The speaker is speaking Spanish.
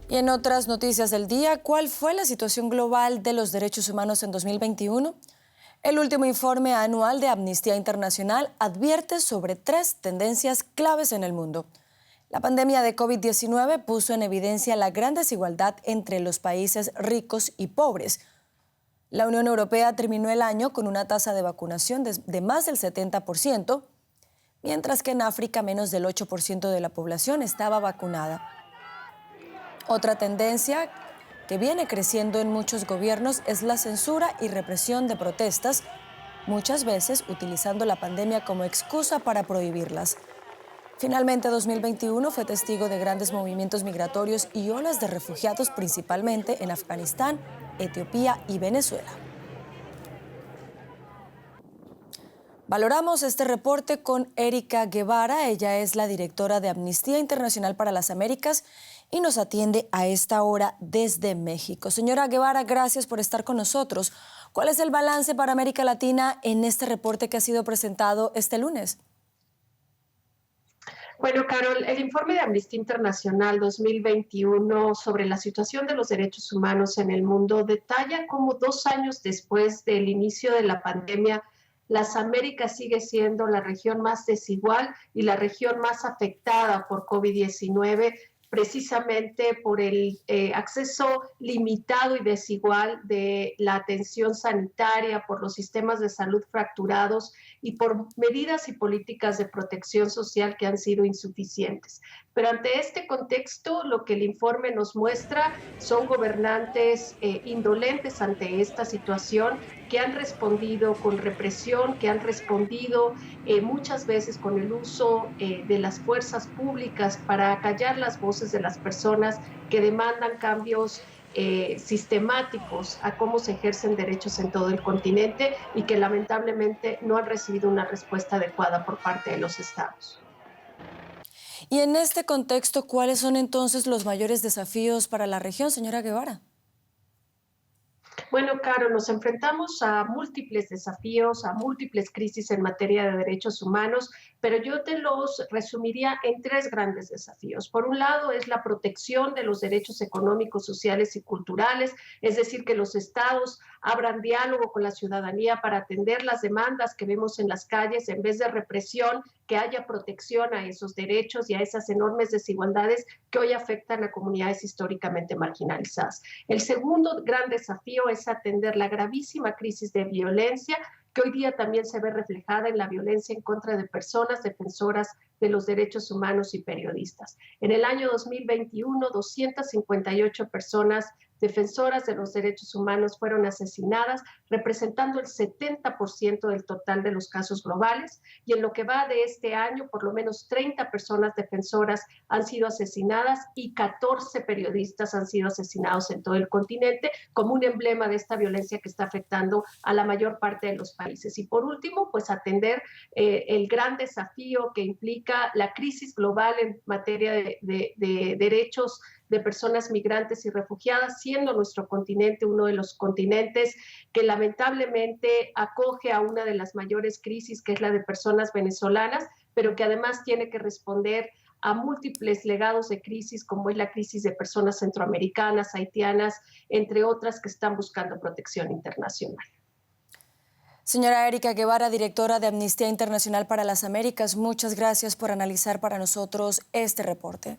Y en otras noticias del día, ¿cuál fue la situación global de los derechos humanos en 2021? El último informe anual de Amnistía Internacional advierte sobre 3 tendencias claves en el mundo. La pandemia de COVID-19 puso en evidencia la gran desigualdad entre los países ricos y pobres. La Unión Europea terminó el año con una tasa de vacunación de más del 70%, mientras que en África menos del 8% de la población estaba vacunada. Otra tendencia que viene creciendo en muchos gobiernos es la censura y represión de protestas, muchas veces utilizando la pandemia como excusa para prohibirlas. Finalmente, 2021 fue testigo de grandes movimientos migratorios y olas de refugiados, principalmente en Afganistán, Etiopía y Venezuela. Valoramos este reporte con Erika Guevara. Ella es la directora de Amnistía Internacional para las Américas y nos atiende a esta hora desde México. Señora Guevara, gracias por estar con nosotros. ¿Cuál es el balance para América Latina en este reporte que ha sido presentado este lunes? Bueno, Carol, el informe de Amnistía Internacional 2021 sobre la situación de los derechos humanos en el mundo detalla cómo 2 años después del inicio de la pandemia, las Américas sigue siendo la región más desigual y la región más afectada por COVID-19, precisamente por el acceso limitado y desigual de la atención sanitaria, por los sistemas de salud fracturados y por medidas y políticas de protección social que han sido insuficientes. Pero ante este contexto, lo que el informe nos muestra son gobernantes indolentes ante esta situación que han respondido con represión, que han respondido muchas veces con el uso de las fuerzas públicas para acallar las voces de las personas que demandan cambios sistemáticos a cómo se ejercen derechos en todo el continente y que lamentablemente no han recibido una respuesta adecuada por parte de los estados. Y en este contexto, ¿cuáles son entonces los mayores desafíos para la región, señora Guevara? Bueno, Caro, nos enfrentamos a múltiples desafíos, a múltiples crisis en materia de derechos humanos, pero yo te los resumiría en 3 grandes desafíos. Por un lado, es la protección de los derechos económicos, sociales y culturales, es decir, que los estados abran diálogo con la ciudadanía para atender las demandas que vemos en las calles, en vez de represión, que haya protección a esos derechos y a esas enormes desigualdades que hoy afectan a comunidades históricamente marginalizadas. El segundo gran desafío es atender la gravísima crisis de violencia que hoy día también se ve reflejada en la violencia en contra de personas defensoras de los derechos humanos y periodistas. En el año 2021, 258 personas defensoras de los derechos humanos fueron asesinadas, representando el 70% del total de los casos globales, y en lo que va de este año, por lo menos 30 personas defensoras han sido asesinadas y 14 periodistas han sido asesinados en todo el continente, como un emblema de esta violencia que está afectando a la mayor parte de los países. Y por último, pues atender el gran desafío que implica la crisis global en materia de derechos de personas migrantes y refugiadas, siendo nuestro continente uno de los continentes que lamentablemente acoge a una de las mayores crisis, que es la de personas venezolanas, pero que además tiene que responder a múltiples legados de crisis, como es la crisis de personas centroamericanas, haitianas, entre otras que están buscando protección internacional. Señora Erika Guevara, directora de Amnistía Internacional para las Américas, muchas gracias por analizar para nosotros este reporte.